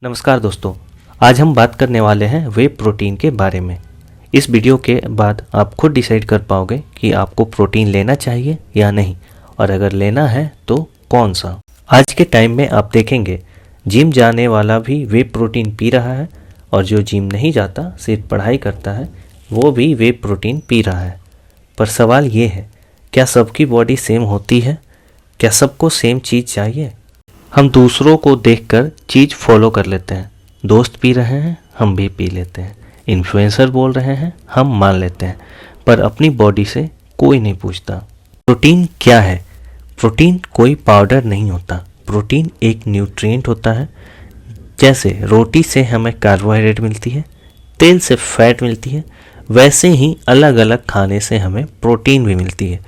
नमस्कार दोस्तों, आज हम बात करने वाले हैं वे प्रोटीन के बारे में। इस वीडियो के बाद आप खुद डिसाइड कर पाओगे कि आपको प्रोटीन लेना चाहिए या नहीं, और अगर लेना है तो कौन सा। आज के टाइम में आप देखेंगे जिम जाने वाला भी वे प्रोटीन पी रहा है, और जो जिम नहीं जाता सिर्फ पढ़ाई करता है वो भी वे प्रोटीन पी रहा है। पर सवाल ये है, क्या सबकी बॉडी सेम होती है? क्या सबको सेम चीज़ चाहिए? हम दूसरों को देखकर चीज़ फॉलो कर लेते हैं। दोस्त पी रहे हैं, हम भी पी लेते हैं। इन्फ्लुएंसर बोल रहे हैं, हम मान लेते हैं। पर अपनी बॉडी से कोई नहीं पूछता। प्रोटीन क्या है? प्रोटीन कोई पाउडर नहीं होता। प्रोटीन एक न्यूट्रिएंट होता है। जैसे रोटी से हमें कार्बोहाइड्रेट मिलती है, तेल से फैट मिलती है, वैसे ही अलग अलग खाने से हमें प्रोटीन भी मिलती है।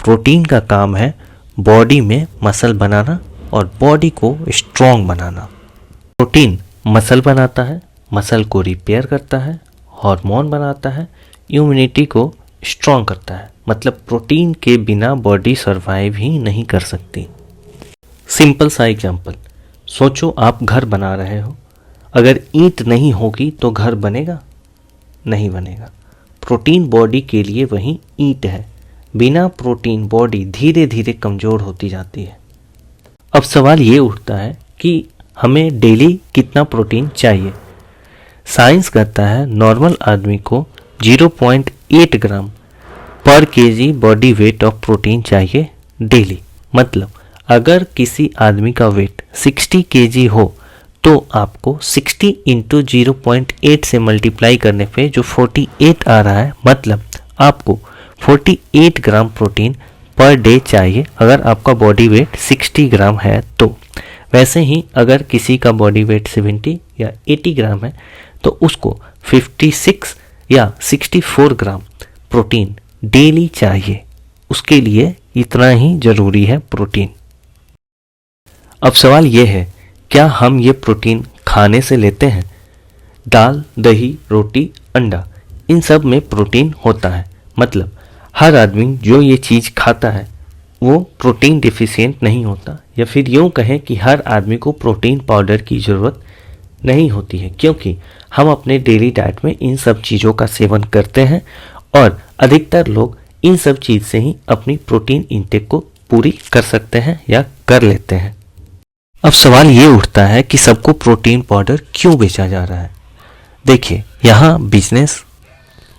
प्रोटीन का काम है बॉडी में मसल बनाना और बॉडी को स्ट्रॉन्ग बनाना। प्रोटीन मसल बनाता है, मसल को रिपेयर करता है, हार्मोन बनाता है, इम्यूनिटी को स्ट्रॉन्ग करता है। मतलब प्रोटीन के बिना बॉडी सर्वाइव ही नहीं कर सकती। सिंपल सा एग्जांपल, सोचो आप घर बना रहे हो। अगर ईंट नहीं होगी तो घर बनेगा? नहीं बनेगा। प्रोटीन बॉडी के लिए वही ईंट है। बिना प्रोटीन बॉडी धीरे धीरे कमज़ोर होती जाती है। अब सवाल ये उठता है कि हमें डेली कितना प्रोटीन चाहिए। साइंस कहता है नॉर्मल आदमी को 0.8 ग्राम पर KG body weight of protein चाहिए डेली। मतलब अगर किसी आदमी का वेट 60 केजी हो तो आपको 60 इंटू 0.8 से मल्टीप्लाई करने पे जो 48 आ रहा है, मतलब आपको 48 ग्राम प्रोटीन पर डे चाहिए अगर आपका बॉडी वेट 60 ग्राम है तो। वैसे ही अगर किसी का बॉडी वेट 70 या 80 ग्राम है तो उसको 56 या 64 ग्राम प्रोटीन डेली चाहिए। उसके लिए इतना ही ज़रूरी है प्रोटीन। अब सवाल ये है, क्या हम ये प्रोटीन खाने से लेते हैं? दाल, दही, रोटी, अंडा, इन सब में प्रोटीन होता है। मतलब हर आदमी जो ये चीज़ खाता है वो प्रोटीन डिफिशिएंट नहीं होता, या फिर यूँ कहें कि हर आदमी को प्रोटीन पाउडर की ज़रूरत नहीं होती है, क्योंकि हम अपने डेली डाइट में इन सब चीज़ों का सेवन करते हैं और अधिकतर लोग इन सब चीज़ से ही अपनी प्रोटीन इंटेक को पूरी कर सकते हैं या कर लेते हैं। अब सवाल ये उठता है कि सबको प्रोटीन पाउडर क्यों बेचा जा रहा है? देखिए, यहाँ बिजनेस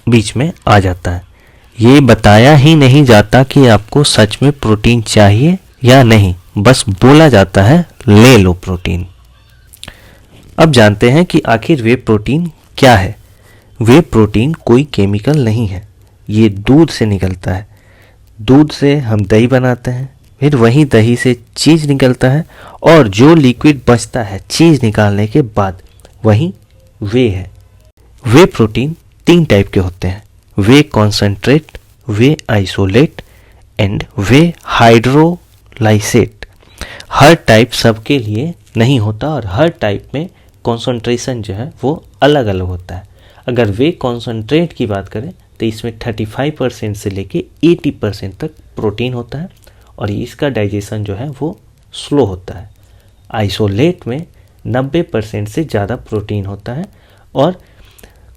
बीच में आ जाता है। ये बताया ही नहीं जाता कि आपको सच में प्रोटीन चाहिए या नहीं, बस बोला जाता है ले लो प्रोटीन। अब जानते हैं कि आखिर वे प्रोटीन क्या है। वे प्रोटीन कोई केमिकल नहीं है, ये दूध से निकलता है। दूध से हम दही बनाते हैं, फिर वही दही से चीज़ निकलता है, और जो लिक्विड बचता है चीज़ निकालने के बाद वही वे है। वे प्रोटीन 3 टाइप के होते हैं: whey concentrate, whey isolate and whey hydrolysate. हर टाइप सबके लिए नहीं होता और हर टाइप में कॉन्सेंट्रेशन जो है वो अलग अलग होता है। अगर वे कॉन्सेंट्रेट की बात करें तो इसमें 35% से लेके 80% तक प्रोटीन होता है, और इसका डाइजेशन जो है वो स्लो होता है। आइसोलेट में 90% से ज़्यादा प्रोटीन होता है, और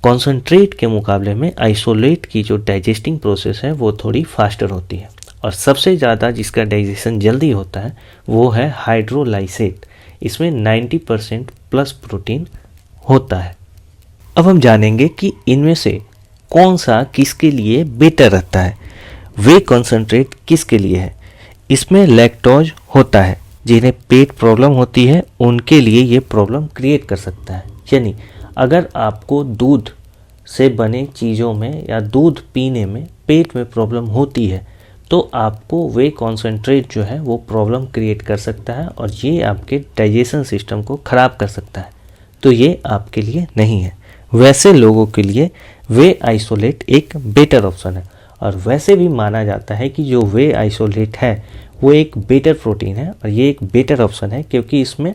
कॉन्सेंट्रेट के मुकाबले में आइसोलेट की जो डाइजेस्टिंग प्रोसेस है वो थोड़ी फास्टर होती है। और सबसे ज़्यादा जिसका डाइजेशन जल्दी होता है वो है हाइड्रोलाइसेट। इसमें 90% प्लस प्रोटीन होता है। अब हम जानेंगे कि इनमें से कौन सा किसके लिए बेटर रहता है। वे कॉन्सेंट्रेट किसके लिए है? इसमें लैक्टोज होता है। जिन्हें पेट प्रॉब्लम होती है उनके लिए ये प्रॉब्लम क्रिएट कर सकता है। यानी अगर आपको दूध से बने चीज़ों में या दूध पीने में पेट में प्रॉब्लम होती है तो आपको वे कॉन्सेंट्रेट जो है वो प्रॉब्लम क्रिएट कर सकता है, और ये आपके डाइजेशन सिस्टम को ख़राब कर सकता है। तो ये आपके लिए नहीं है। वैसे लोगों के लिए वे आइसोलेट एक बेटर ऑप्शन है, और वैसे भी माना जाता है कि जो वे आइसोलेट है वो एक बेटर प्रोटीन है, और ये एक बेटर ऑप्शन है क्योंकि इसमें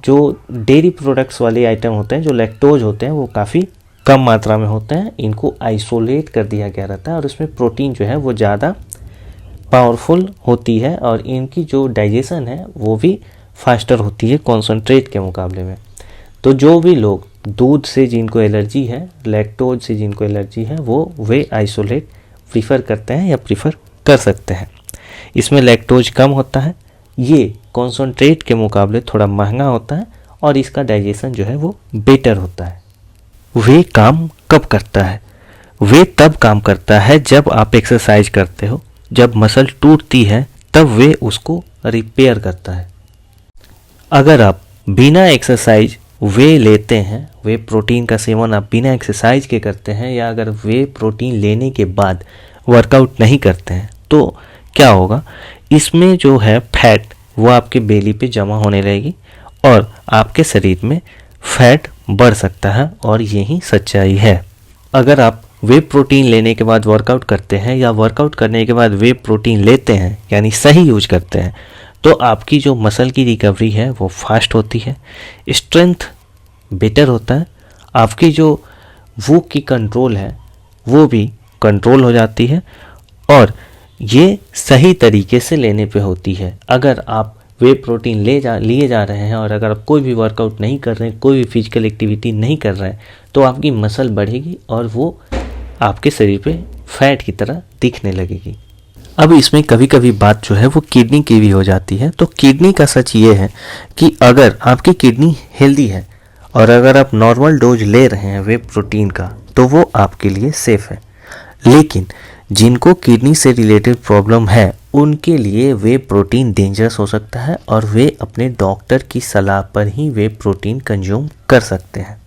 जो डेयरी प्रोडक्ट्स वाले आइटम होते हैं, जो लैक्टोज होते हैं, वो काफ़ी कम मात्रा में होते हैं। इनको आइसोलेट कर दिया गया रहता है, और इसमें प्रोटीन जो है वो ज़्यादा पावरफुल होती है, और इनकी जो डाइजेशन है वो भी फास्टर होती है कॉन्सेंट्रेट के मुकाबले में। तो जो भी लोग दूध से जिनको एलर्जी है, लैक्टोज से जिनको एलर्जी है, वे आइसोलेट प्रीफर करते हैं या प्रीफर कर सकते हैं। इसमें लैक्टोज कम होता है, ये कॉन्सनट्रेट के मुकाबले थोड़ा महंगा होता है और इसका डाइजेशन जो है वो बेटर होता है। वे काम कब करता है? वे तब काम करता है जब आप एक्सरसाइज करते हो, जब मसल टूटती है तब वे उसको रिपेयर करता है। अगर आप बिना एक्सरसाइज वे लेते हैं, वे प्रोटीन का सेवन आप बिना एक्सरसाइज के करते हैं, या अगर वे प्रोटीन लेने के बाद वर्कआउट नहीं करते हैं, तो क्या होगा? इसमें जो है फैट वो आपके बेली पे जमा होने लगेगी और आपके शरीर में फैट बढ़ सकता है, और यही सच्चाई है। अगर आप वे प्रोटीन लेने के बाद वर्कआउट करते हैं या वर्कआउट करने के बाद वे प्रोटीन लेते हैं, यानी सही यूज करते हैं, तो आपकी जो मसल की रिकवरी है वो फास्ट होती है, स्ट्रेंथ बेटर होता है, आपकी जो भूख की कंट्रोल है वो भी कंट्रोल हो जाती है, और ये सही तरीके से लेने पे होती है। अगर आप वे प्रोटीन लिए जा रहे हैं और अगर आप कोई भी वर्कआउट नहीं कर रहे हैं, कोई भी फिजिकल एक्टिविटी नहीं कर रहे हैं, तो आपकी मसल बढ़ेगी और वो आपके शरीर पे फैट की तरह दिखने लगेगी। अब इसमें कभी कभी बात जो है वो किडनी की भी हो जाती है। तो किडनी का सच ये है कि अगर आपकी किडनी हेल्दी है और अगर आप नॉर्मल डोज ले रहे हैं वे प्रोटीन का, तो वो आपके लिए सेफ है। लेकिन जिनको किडनी से रिलेटेड प्रॉब्लम है उनके लिए वे प्रोटीन डेंजरस हो सकता है और वे अपने डॉक्टर की सलाह पर ही वे प्रोटीन कंज्यूम कर सकते हैं।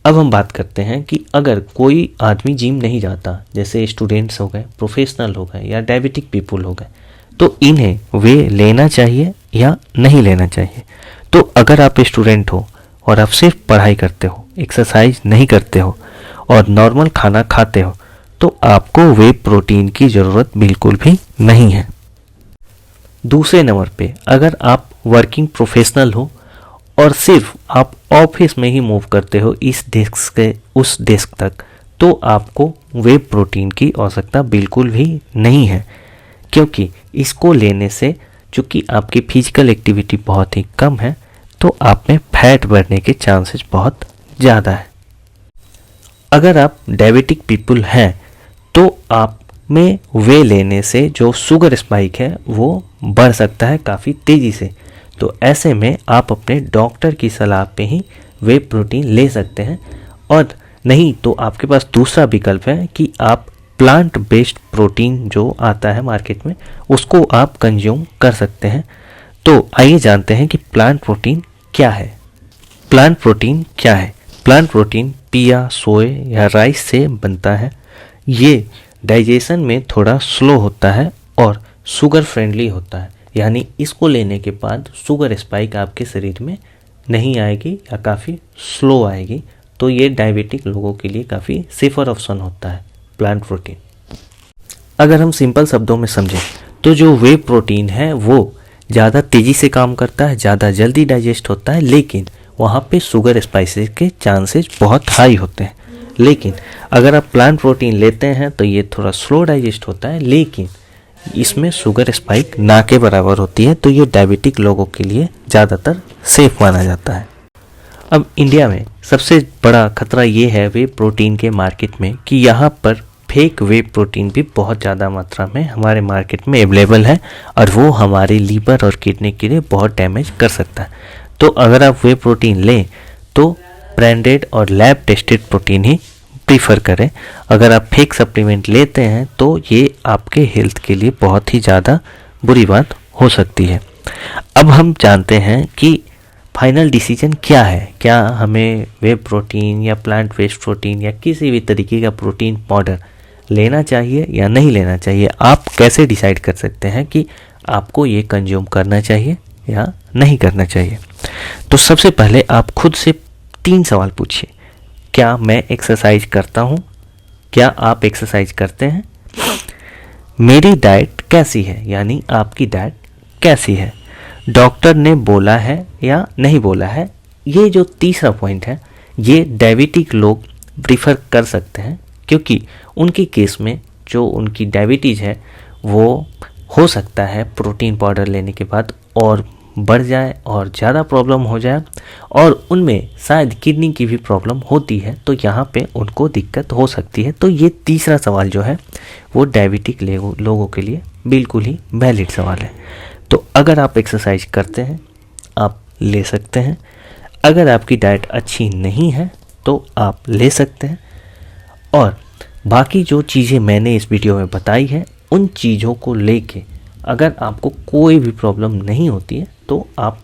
अब हम बात करते हैं कि अगर कोई आदमी जिम नहीं जाता, जैसे स्टूडेंट्स हो गए, प्रोफेशनल हो गए या डायबिटिक पीपल हो गए, तो इन्हें वे लेना चाहिए या नहीं लेना चाहिए। तो अगर आप स्टूडेंट हो और आप सिर्फ पढ़ाई करते हो, एक्सरसाइज नहीं करते हो और नॉर्मल खाना खाते हो, तो आपको वे प्रोटीन की ज़रूरत बिल्कुल भी नहीं है। दूसरे नंबर पे अगर आप वर्किंग प्रोफेशनल हो और सिर्फ आप ऑफिस में ही मूव करते हो इस डेस्क से उस डेस्क तक, तो आपको वे प्रोटीन की आवश्यकता बिल्कुल भी नहीं है, क्योंकि इसको लेने से चूँकि आपकी फिजिकल एक्टिविटी बहुत ही कम है, तो आप में फैट बढ़ने के चांसेस बहुत ज़्यादा है। अगर आप डायबिटिक पीपल हैं तो आप में वे लेने से जो शुगर स्पाइक है वो बढ़ सकता है काफ़ी तेज़ी से। तो ऐसे में आप अपने डॉक्टर की सलाह पे ही वे प्रोटीन ले सकते हैं, और नहीं तो आपके पास दूसरा विकल्प है कि आप प्लांट बेस्ड प्रोटीन जो आता है मार्केट में उसको आप कंज्यूम कर सकते हैं। तो आइए जानते हैं कि प्लांट प्रोटीन क्या है। प्लांट प्रोटीन क्या है? प्लांट प्रोटीन पिया, सोए या राइस से बनता है। ये डाइजेशन में थोड़ा स्लो होता है और शुगर फ्रेंडली होता है, यानी इसको लेने के बाद शुगर स्पाइक आपके शरीर में नहीं आएगी या काफ़ी स्लो आएगी। तो ये डायबिटिक लोगों के लिए काफ़ी सेफर ऑप्शन होता है प्लांट प्रोटीन। अगर हम सिंपल शब्दों में समझें तो जो वे प्रोटीन है वो ज़्यादा तेज़ी से काम करता है, ज़्यादा जल्दी डाइजेस्ट होता है, लेकिन वहाँ पे शुगर स्पाइसेस के चांसेस बहुत हाई होते हैं। लेकिन अगर आप प्लांट प्रोटीन लेते हैं तो ये थोड़ा स्लो डाइजेस्ट होता है, लेकिन इसमें शुगर स्पाइक ना के बराबर होती है। तो ये डायबिटिक लोगों के लिए ज़्यादातर सेफ माना जाता है। अब इंडिया में सबसे बड़ा खतरा ये है वे प्रोटीन के मार्केट में कि यहाँ पर फेक वे प्रोटीन भी बहुत ज़्यादा मात्रा में हमारे मार्केट में अवेलेबल है, और वो हमारे लीवर और किडनी के लिए बहुत डैमेज कर सकता है। तो अगर आप वे प्रोटीन लें तो ब्रांडेड और लैब टेस्टेड प्रोटीन ही प्रीफर करें। अगर आप फेक सप्लीमेंट लेते हैं तो ये आपके हेल्थ के लिए बहुत ही ज़्यादा बुरी बात हो सकती है। अब हम जानते हैं कि फाइनल डिसीजन क्या है, क्या हमें वे प्रोटीन या प्लांट बेस्ड प्रोटीन या किसी भी तरीके का प्रोटीन पाउडर लेना चाहिए या नहीं लेना चाहिए। आप कैसे डिसाइड कर सकते हैं कि आपको ये कंज्यूम करना चाहिए या नहीं करना चाहिए? तो सबसे पहले आप खुद से 3 सवाल पूछिए। क्या मैं एक्सरसाइज करता हूँ? क्या आप एक्सरसाइज करते हैं? मेरी डाइट कैसी है, यानी आपकी डाइट कैसी है? डॉक्टर ने बोला है या नहीं बोला है? ये जो तीसरा पॉइंट है ये डायबिटिक लोग प्रीफर कर सकते हैं, क्योंकि उनके केस में जो उनकी डायबिटीज़ है वो हो सकता है प्रोटीन पाउडर लेने के बाद और बढ़ जाए और ज़्यादा प्रॉब्लम हो जाए और उनमें शायद किडनी की भी प्रॉब्लम होती है तो यहाँ पे उनको दिक्कत हो सकती है। तो ये तीसरा सवाल जो है वो डायबिटिक लोगों के लिए बिल्कुल ही वैलिड सवाल है। तो अगर आप एक्सरसाइज करते हैं आप ले सकते हैं, अगर आपकी डाइट अच्छी नहीं है तो आप ले सकते हैं, और बाकी जो चीज़ें मैंने इस वीडियो में बताई है उन चीज़ों को लेके अगर आपको कोई भी प्रॉब्लम नहीं होती है तो आप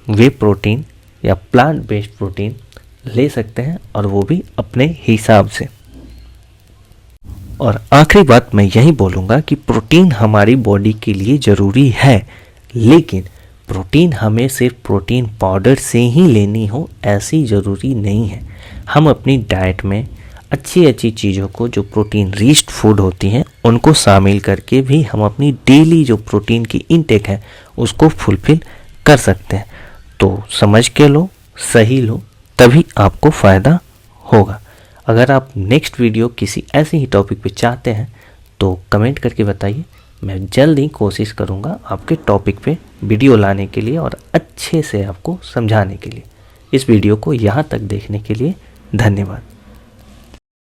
वे प्रोटीन या प्लांट बेस्ड प्रोटीन ले सकते हैं, और वो भी अपने हिसाब से। और आखिरी बात मैं यही बोलूँगा कि प्रोटीन हमारी बॉडी के लिए ज़रूरी है, लेकिन प्रोटीन हमें सिर्फ प्रोटीन पाउडर से ही लेनी हो ऐसी ज़रूरी नहीं है। हम अपनी डाइट में अच्छी अच्छी चीज़ों को जो प्रोटीन रिच्ड फूड होती हैं उनको शामिल करके भी हम अपनी डेली जो प्रोटीन की इनटेक है उसको फुलफिल कर सकते हैं। तो समझ के लो, सही लो, तभी आपको फ़ायदा होगा। अगर आप नेक्स्ट वीडियो किसी ऐसे ही टॉपिक पे चाहते हैं तो कमेंट करके बताइए, मैं जल्द ही कोशिश करूँगा आपके टॉपिक पे वीडियो लाने के लिए और अच्छे से आपको समझाने के लिए। इस वीडियो को यहाँ तक देखने के लिए धन्यवाद।